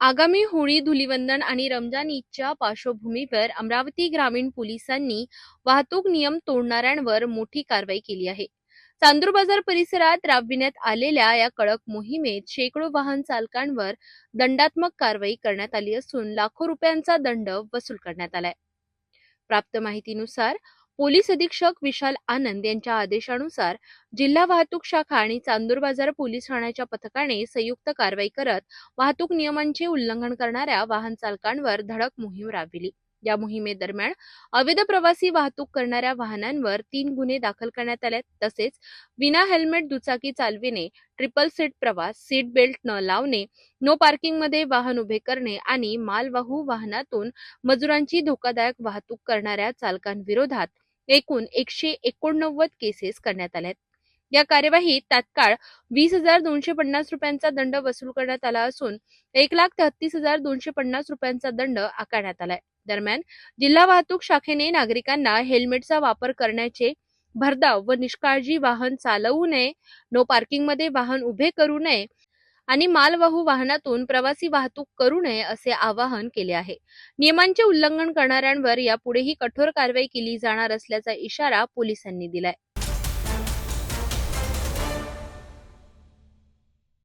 आगामी होळी, धुलीवंदन आणि रमजान ईदच्या पार्श्वभूमीवर अमरावती ग्रामीण पोलिसांनी वाहतूक नियम तोडणाऱ्यांवर मोठी कारवाई केली आहे. चांदूर बाजार परिसरात राबविण्यात आलेल्या या कडक मोहिमेत शेकडो वाहन चालकांवर दंडात्मक कारवाई करण्यात आली असून लाखो रुपयांचा दंड वसूल करण्यात आलाय. प्राप्त माहितीनुसार पोलीस अधीक्षक विशाल आनंद यांच्या आदेशानुसार जिल्हा वाहतूक शाखा आणि चांदूर बाजार पोलीस ठाण्याच्या पथकाने संयुक्त कारवाई करत वाहतूक नियमांचे उल्लंघन करणाऱ्या वाहन चालकांवर धडक मोहीम राबविली. या मोहिमेदरम्यान अवैध प्रवासी वाहतूक करणाऱ्या वाहनांवर 3 गुन्हे दाखल करण्यात आले. तसेच विना हेल्मेट दुचाकी चालविणे, ट्रिपल सीट प्रवास, सीट बेल्ट न लावणे, नो पार्किंगमध्ये वाहन उभे करणे आणि मालवाहू वाहनातून मजुरांची धोकादायक वाहतूक करणाऱ्या चालकांविरोधात एकूण 189 केसेस करण्यात आल्या. या कार्यवाहीत तात्काळ 20,250 रुपयांचा दंड वसूल करण्यात आला असून 1,33,250 रुपयांचा दंड आकारण्यात आलाय. दरम्यान जिल्हा वाहतूक शाखेने नागरिकांना हेल्मेटचा वापर करण्याचे भरधाव व निष्काळजी वाहन चालवू नये, नो पार्किंगमध्ये वाहन उभे करू नये आणि मालवाहू वाहनातून प्रवासी वाहतूक करू नये असे आवाहन केले आहे. नियमांचे उल्लंघन करणाऱ्यांवर यापुढेही कठोर कारवाई केली जाणार असल्याचा इशारा पोलिसांनी दिलाय.